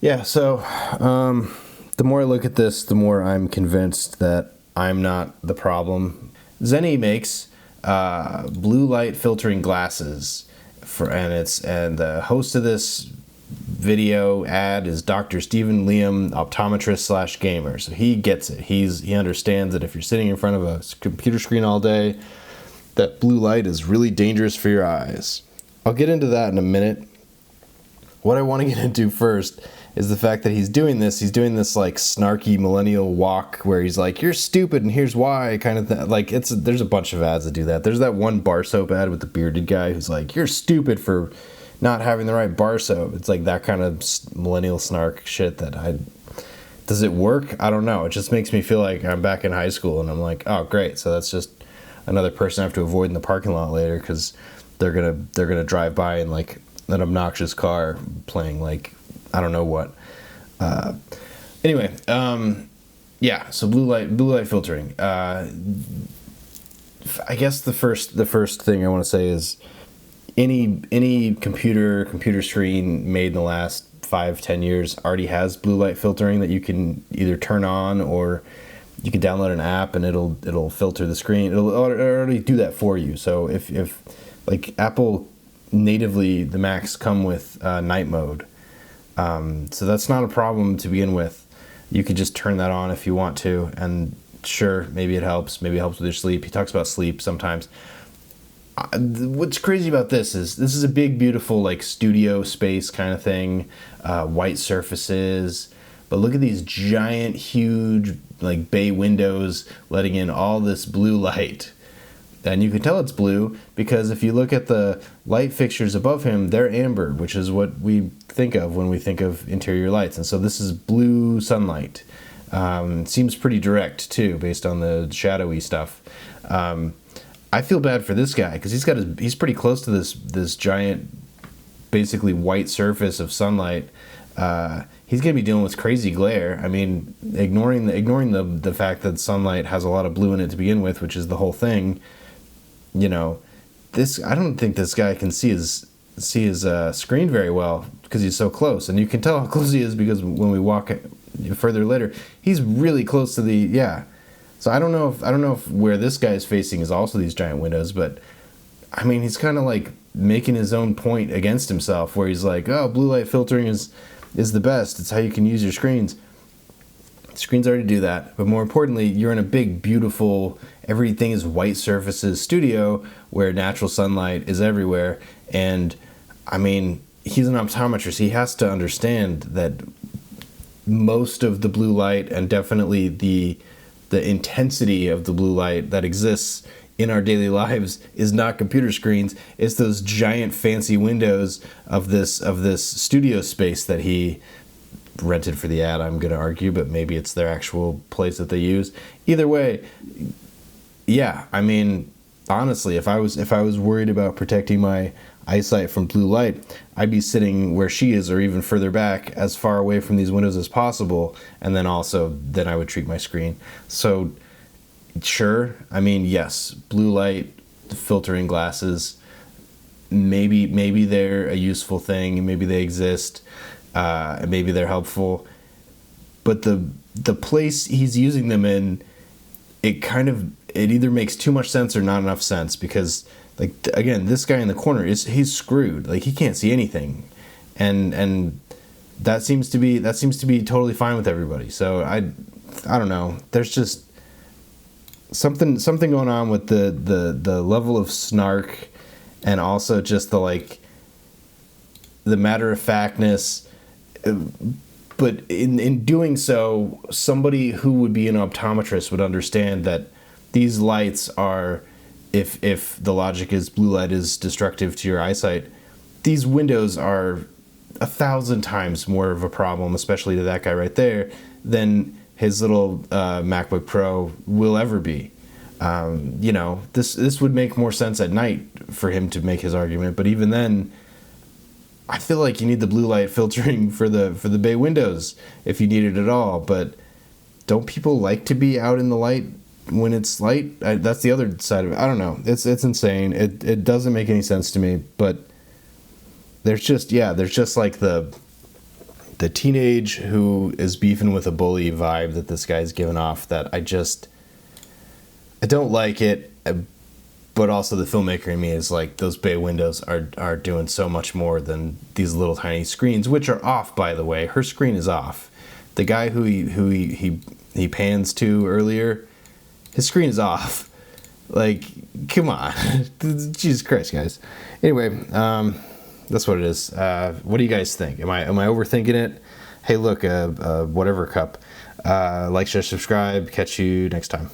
Yeah, so the more I look at this, the more I'm convinced that I'm not the problem. Zenny makes blue light filtering glasses and the host of this video ad is Dr. Stephen Liam, optometrist slash gamer. So he gets it. He understands that if you're sitting in front of a computer screen all day, that blue light is really dangerous for your eyes. I'll get into that in a minute. What I want to get into first is the fact that he's doing this like snarky millennial walk where he's like, you're stupid and here's why kind of thing. Like there's a bunch of ads that do that. There's that one bar soap ad with the bearded guy who's like, you're stupid for not having the right bar soap. It's like that kind of millennial snark shit does it work? I don't know. It just makes me feel like I'm back in high school and I'm like, oh great. So that's just another person I have to avoid in the parking lot later because they're gonna drive by in like an obnoxious car playing like I don't know what. Anyway, yeah. So blue light filtering. I guess the first thing I want to say is any computer screen made in the last 5-10 years already has blue light filtering that you can either turn on or you can download an app and it'll filter the screen. It'll already do that for you. So if like Apple natively, the Macs come with night mode. So that's not a problem to begin with. You could just turn that on if you want to, and sure, maybe it helps. Maybe it helps with your sleep. He talks about sleep sometimes. What's crazy about this is a big, beautiful, like studio space kind of thing, white surfaces. But look at these giant, huge, like bay windows letting in all this blue light. And you can tell it's blue because if you look at the light fixtures above him, they're amber, which is what we think of when we think of interior lights. And so this is blue sunlight. Seems pretty direct too, based on the shadowy stuff. I feel bad for this guy because he's pretty close to this giant, basically white surface of sunlight. He's gonna be dealing with crazy glare. I mean, ignoring the fact that sunlight has a lot of blue in it to begin with, which is the whole thing. You know, I don't think this guy can see his screen very well because he's so close, and you can tell how close he is because when we walk further later, he's really close to the. So I don't know if where this guy is facing is also these giant windows, but I mean he's kind of like making his own point against himself, where he's like, oh, blue light filtering is the best. It's how you can use your screens. Screens already do that, but more importantly, you're in a big, beautiful, everything is white surfaces studio where natural sunlight is everywhere. And I mean, he's an optometrist. He has to understand that most of the blue light and definitely the intensity of the blue light that exists in our daily lives is not computer screens. It's those giant fancy windows of this studio space that he rented for the ad, I'm going to argue, but maybe it's their actual place that they use. Either way, yeah, I mean, honestly, if I was worried about protecting my eyesight from blue light, I'd be sitting where she is or even further back, as far away from these windows as possible, and then I would treat my screen. So sure, I mean, yes, blue light filtering glasses, maybe they're a useful thing, maybe they exist. Maybe they're helpful, but the place he's using them in, it either makes too much sense or not enough sense, because like again, this guy in the corner he's screwed. Like he can't see anything, and that seems to be totally fine with everybody. So I don't know. There's just something going on with the level of snark, and also just the matter of factness. But in doing so, somebody who would be an optometrist would understand that these lights are, if the logic is blue light is destructive to your eyesight, these windows are 1,000 times more of a problem, especially to that guy right there, than his little MacBook Pro will ever be. This would make more sense at night for him to make his argument, but even then, I feel like you need the blue light filtering for the bay windows if you need it at all. But don't people like to be out in the light when it's light? That's the other side of it. I don't know. It's insane. It doesn't make any sense to me. But there's just like the teenage who is beefing with a bully vibe that this guy's giving off, that I don't like it. But also the filmmaker in me is like, those bay windows are doing so much more than these little tiny screens, which are off, by the way. Her screen is off. The guy who he pans to earlier, his screen is off. Like, come on. Jesus Christ, guys. Anyway, that's what it is. What do you guys think? Am I overthinking it? Hey, look, whatever cup. Like, share, subscribe. Catch you next time.